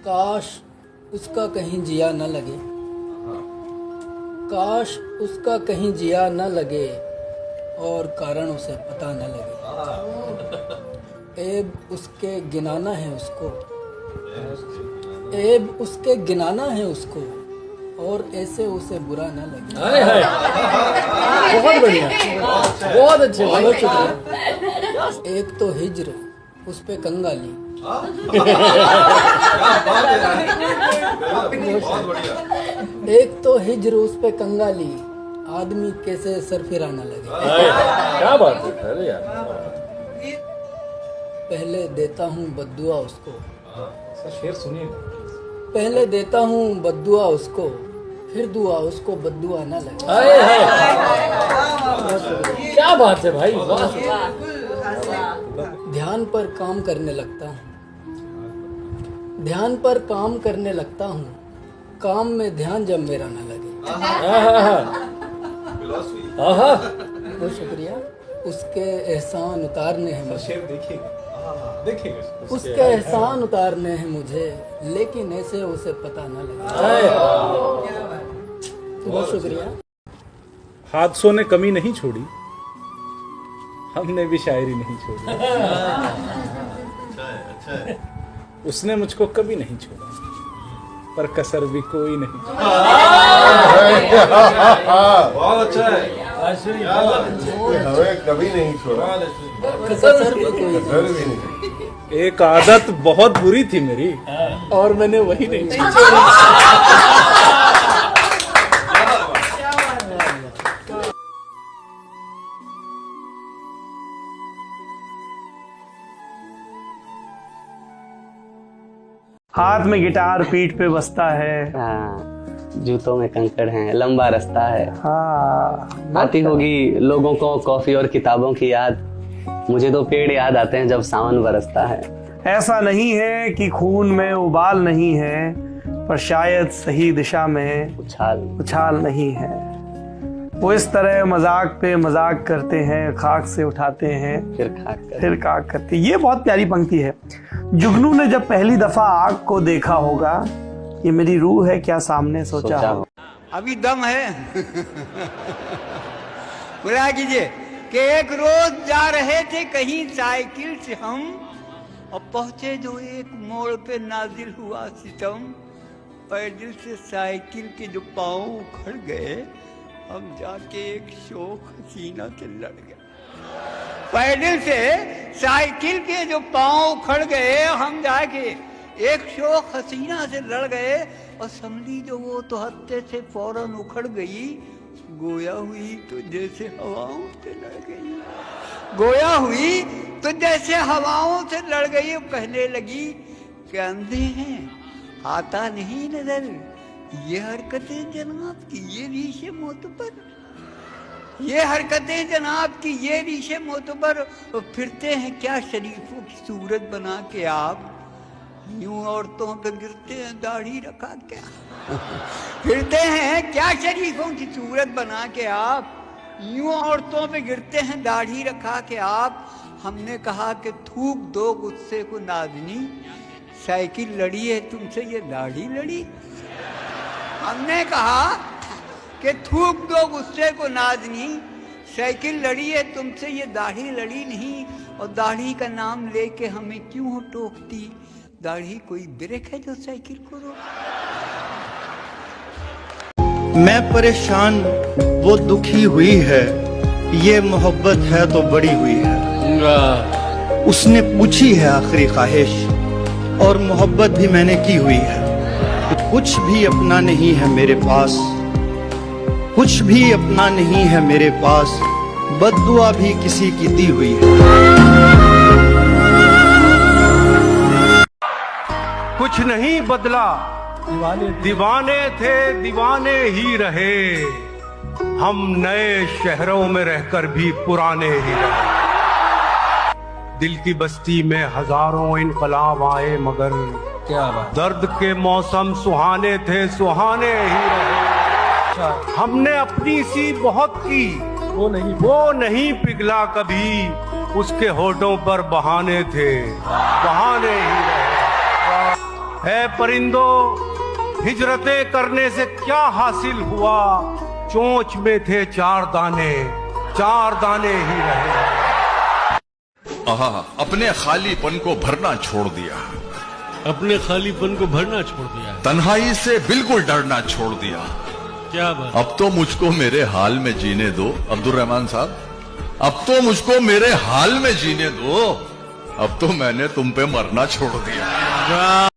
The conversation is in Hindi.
काश उसका कहीं जिया न लगे, काश उसका कहीं जिया न लगे और कारण उसे पता न लगे। ऐब उसके गिनाना है उसको, ऐब उसके गिनाना है उसको और ऐसे उसे बुरा न लगे। हाय हाय, बहुत बढ़िया, बहुत अच्छे, बहुत शुक्रिया। एक तो हिज्र उस पे कंगाली, एक तो हिज्र उस पे कंगाली, आदमी कैसे सरफिराना लगे। क्या बात है, अरे यार पहले देता हूँ बद्दुआ उसको, शेर सुनिए। पहले देता हूँ बद्दुआ उसको, फिर दुआ उसको बद्दुआ ना लगे। हाय हाय, क्या बात है भाई, वाह। ध्यान पर काम करने लगता हूँ, ध्यान पर काम करने लगता हूँ, काम में ध्यान जब मेरा ना लगे। बहुत शुक्रिया। उसके एहसान उतारने हैं मुझे, देखिएगा, उसके एहसान उतारने हैं मुझे, लेकिन ऐसे उसे पता न लगे। बहुत शुक्रिया। हादसों ने कमी नहीं छोड़ी, हमने भी शायरी नहीं छोड़ी। उसने मुझको कभी नहीं छोड़ा, पर कसर भी कोई नहीं। बहुत अच्छा है, हमें कभी नहीं छोड़ा, कसर भी कोई कसर भी नहीं। एक आदत बहुत बुरी थी मेरी और मैंने वही नहीं छोड़ी। हाथ में गिटार पीठ पे बसता है, हाँ, जूतों में कंकड़ हैं, लंबा रास्ता है। हाँ, आती होगी लोगों को कॉफी और किताबों की याद, मुझे तो पेड़ याद आते हैं जब सावन बरसता है। ऐसा नहीं है कि खून में उबाल नहीं है, पर शायद सही दिशा में उछाल नहीं है। वो इस तरह मजाक पे मजाक करते हैं, खाक से उठाते हैं फिर खाक करते। ये बहुत प्यारी पंक्ति है। जुगनू ने जब पहली दफा आग को देखा होगा, ये मेरी रूह है क्या सामने सोचा हो। अभी दम है। बुला कीजिए कि एक रोज जा रहे थे कहीं साइकिल से हम, और पहुंचे जो एक मोड़ पे नाजिल हुआ सितम। पैदल से साइकिल के जो पांव उखड़ गए, हम जाके एक शोख हसीना से लड़ गए। पैदल से साइकिल के जो पांव उखड़ गए, हम जाके एक शोख हसीना से लड़ गए, और समझी जो वो तो हत्थे से फौरन उखड़ गई, गोया हुई तो जैसे हवाओं से लड़ गई, गोया हुई तो जैसे हवाओं से लड़ गई। कहने लगी कि अंधे हैं, आता नहीं नजर, ये हरकतें जनाब की ये रीशे मोतबर, ये हरकतें जनाब की ये रीशे मोतबर। फिरते हैं क्या शरीफों की सूरत बना के आप, यूं औरतों पे गिरते हैं दाढ़ी रखा क्या। फिरते हैं क्या शरीफों की सूरत बना के आप, यूं औरतों पे गिरते हैं दाढ़ी रखा के आप। हमने कहा कि थूक दो गुस्से को नाजनी, साइकिल लड़ी है तुमसे ये दाढ़ी लड़ी। हमने कहा कि थूक दो गुस्से को नाजनी, साइकिल लड़ी है तुमसे ये दाढ़ी लड़ी नहीं। और दाढ़ी का नाम लेके हमें क्यों हो टोकती, दाढ़ी कोई ब्रेक है जो साइकिल को रोक। मैं परेशान वो दुखी हुई है, ये मोहब्बत है तो बड़ी हुई है। उसने पूछी है आखिरी ख्वाहिश, और मोहब्बत भी मैंने की हुई है। कुछ भी अपना नहीं है मेरे पास, कुछ भी अपना नहीं है मेरे पास, बद्दुआ भी किसी की दी हुई है। कुछ नहीं बदला, दीवाने थे दीवाने ही रहे, हम नए शहरों में रहकर भी पुराने ही रहे। दिल की बस्ती में हजारों इनकलाब आए, मगर क्या बात, दर्द के मौसम सुहाने थे सुहाने ही रहे। हमने अपनी सी बहुत की, वो नहीं पिघला कभी, उसके होठों पर बहाने थे बहाने ही रहे। है परिंदो हिजरतें करने से क्या हासिल हुआ, चोंच में थे 4 दाने ही रहे। आहा, अपने खालीपन को भरना छोड़ दिया, अपने खालीपन को भरना छोड़ दिया, तन्हाई से बिल्कुल डरना छोड़ दिया। क्या बात। अब तो मुझको मेरे हाल में जीने दो अब्दुल रहमान साहब, अब तो मुझको मेरे हाल में जीने दो, अब तो मैंने तुम पे मरना छोड़ दिया।